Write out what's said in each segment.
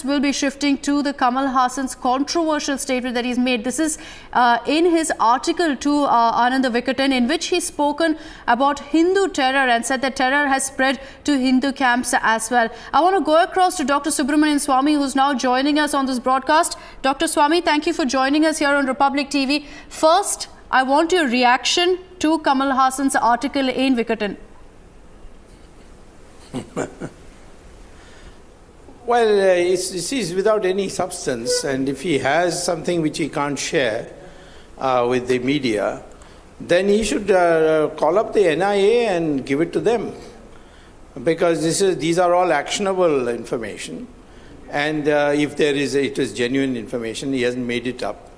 Will be shifting to the Kamal Haasan's controversial statement that he's made. This is in his article to Ananda Vikatan, in which he's spoken about Hindu terror and said that terror has spread to Hindu camps as well. I want to go across to Dr. Subramanian Swamy, who's now joining us on this broadcast. Dr. Swamy, thank you for joining us here on Republic TV. First, I want your reaction to Kamal Haasan's article in Vikatan. Well, it's without any substance, and if he has something which he can't share with the media, then he should call up the NIA and give it to them, because these are all actionable information, and if it is genuine information, he hasn't made it up.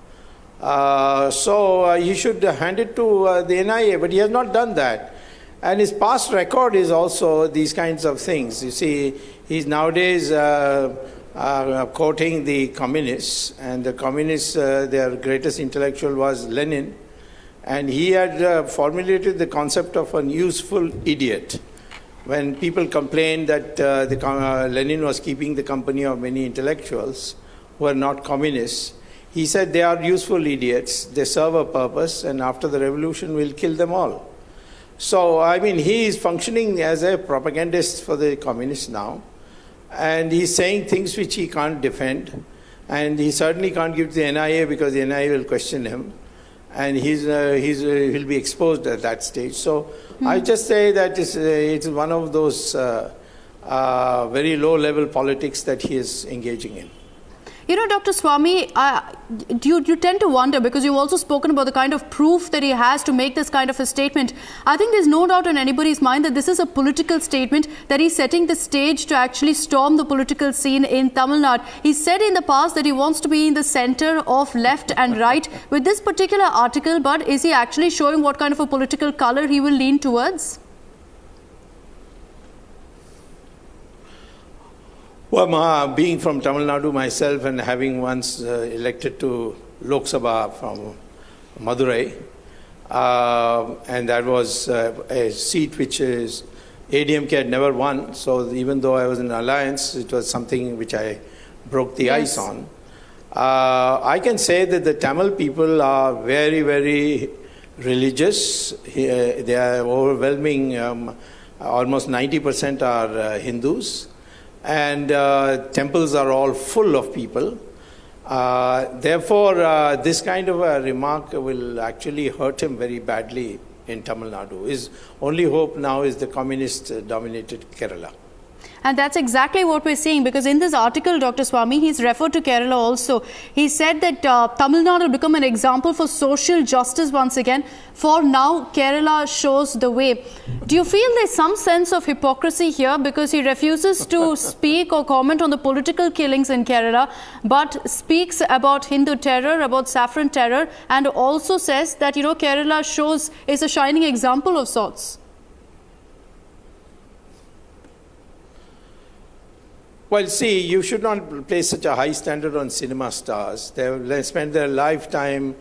So he should hand it to the NIA, but he has not done that. And his past record is also these kinds of things. You see, he's nowadays quoting the communists, and the communists, their greatest intellectual was Lenin, and he had formulated the concept of an useful idiot. When people complained that Lenin was keeping the company of many intellectuals who are not communists, he said they are useful idiots, they serve a purpose, and after the revolution we'll kill them all. So, I mean, he is functioning as a propagandist for the communists now, and he's saying things which he can't defend, and he certainly can't give to the NIA because the NIA will question him, and he'll be exposed at that stage. So, I just say that it's one of those very low-level politics that he is engaging in. You know, Dr. Swamy, you tend to wonder, because you've also spoken about the kind of proof that he has to make this kind of a statement. I think there's no doubt in anybody's mind that this is a political statement, that he's setting the stage to actually storm the political scene in Tamil Nadu. He said in the past that he wants to be in the center of left and right with this particular article, but is he actually showing what kind of a political color he will lean towards? Well, being from Tamil Nadu myself and having once elected to Lok Sabha from Madurai, and that was a seat which is ADMK had never won, so even though I was in alliance, it was something which I broke the ice on. I can say that the Tamil people are very, very religious. They are overwhelming, almost 90% are Hindus. And temples are all full of people. Therefore, this kind of a remark will actually hurt him very badly in Tamil Nadu. His only hope now is the communist-dominated Kerala. And that's exactly what we're seeing, because in this article, Dr. Swamy, he's referred to Kerala also. He said that Tamil Nadu will become an example for social justice once again. For now, Kerala shows the way. Do you feel there's some sense of hypocrisy here, because he refuses to speak or comment on the political killings in Kerala, but speaks about Hindu terror, about saffron terror, and also says that, you know, Kerala is a shining example of sorts? Well, see, you should not place such a high standard on cinema stars. They spend their lifetime,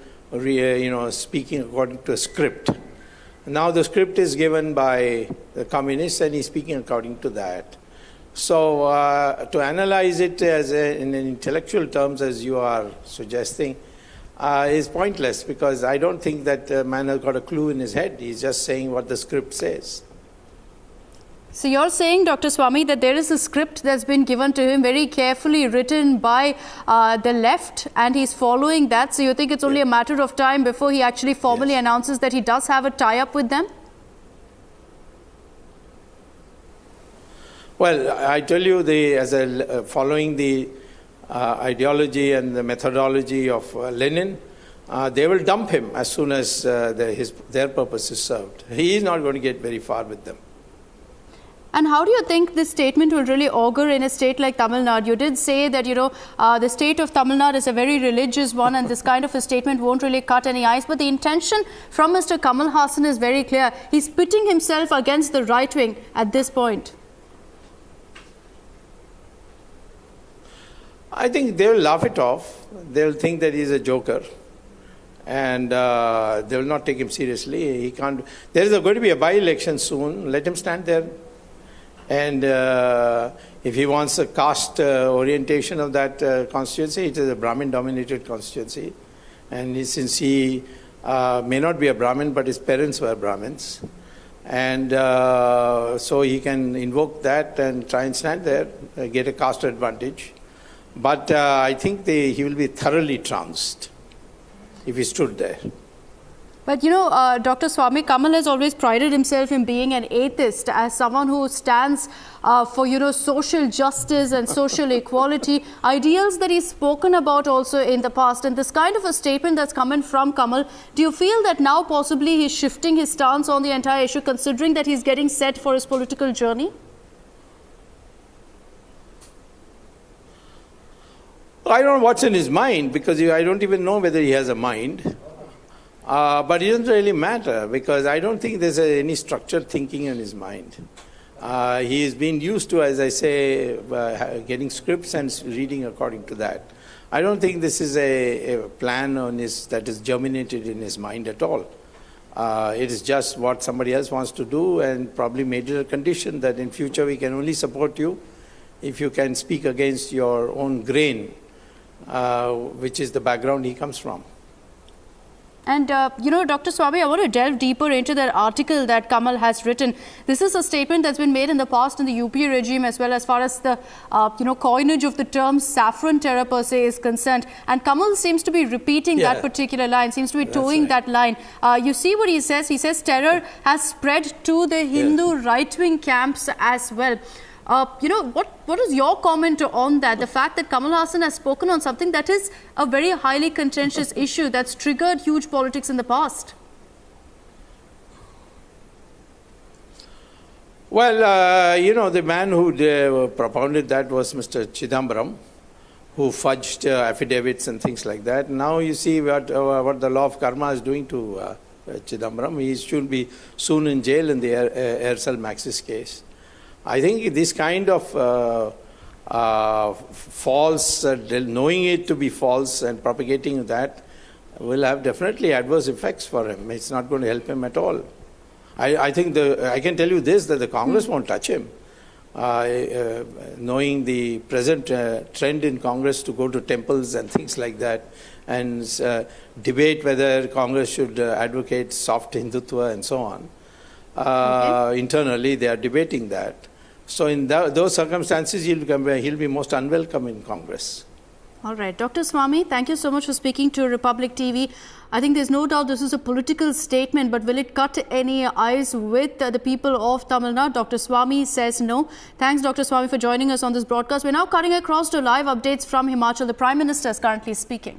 speaking according to a script. Now the script is given by the communists, and he's speaking according to that. So to analyze it in intellectual terms, as you are suggesting, is pointless, because I don't think that man has got a clue in his head. He's just saying what the script says. So you're saying, Dr. Swamy, that there is a script that's been given to him, very carefully written by the left, and he's following that. So you think it's only a matter of time before he actually formally announces that he does have a tie-up with them? Well, I tell you, following the ideology and the methodology of Lenin, they will dump him as soon as their purpose is served. He is not going to get very far with them. And how do you think this statement will really augur in a state like Tamil Nadu? You did say that, the state of Tamil Nadu is a very religious one, and this kind of a statement won't really cut any ice. But the intention from Mr. Kamal Haasan is very clear. He's pitting himself against the right wing at this point. I think they'll laugh it off. They'll think that he's a joker, and they will not take him seriously. He can't. There is going to be a by-election soon. Let him stand there. And if he wants a caste orientation of that constituency, it is a Brahmin-dominated constituency. And since he may not be a Brahmin, but his parents were Brahmins, and so he can invoke that and try and stand there, get a caste advantage. But I think he will be thoroughly trounced if he stood there. But you know, Dr. Swami, Kamal has always prided himself in being an atheist, as someone who stands for, you know, social justice and social equality, ideals that he's spoken about also in the past. And this kind of a statement that's coming from Kamal, do you feel that now possibly he's shifting his stance on the entire issue, considering that he's getting set for his political journey? I don't know what's in his mind, because I don't even know whether he has a mind. But it doesn't really matter, because I don't think there's any structured thinking in his mind. He has been used to, as I say, getting scripts and reading according to that. I don't think this is a plan that is germinated in his mind at all. It is just what somebody else wants to do, and probably made it a condition that in future we can only support you if you can speak against your own grain, which is the background he comes from. And, you know, Dr. Swami, I want to delve deeper into that article that Kamal has written. This is a statement that's been made in the past in the UPA regime, as well as far as the, you know, coinage of the term saffron terror per se is concerned. And Kamal seems to be repeating that particular line, seems to be towing that line. You see what he says? He says terror has spread to the Hindu right-wing camps as well. You know, what is your comment on that? The fact that Kamal Haasan has spoken on something that is a very highly contentious issue that's triggered huge politics in the past. Well, you know, the man who propounded that was Mr. Chidambaram, who fudged affidavits and things like that. Now you see what the law of karma is doing to Chidambaram. He should be soon in jail in the Aircel Maxis case. I think this kind of false, knowing it to be false and propagating that will have definitely adverse effects for him. It's not going to help him at all. I think I can tell you this, that the Congress won't touch him. Knowing the present trend in Congress to go to temples and things like that, and debate whether Congress should advocate soft Hindutva and so on. Internally, they are debating that. So in those circumstances, he'll be most unwelcome in Congress. All right. Dr. Swami, thank you so much for speaking to Republic TV. I think there's no doubt this is a political statement, but will it cut any eyes with the people of Tamil Nadu? Dr. Swami says no. Thanks, Dr. Swami, for joining us on this broadcast. We're now cutting across to live updates from Himachal. The Prime Minister is currently speaking.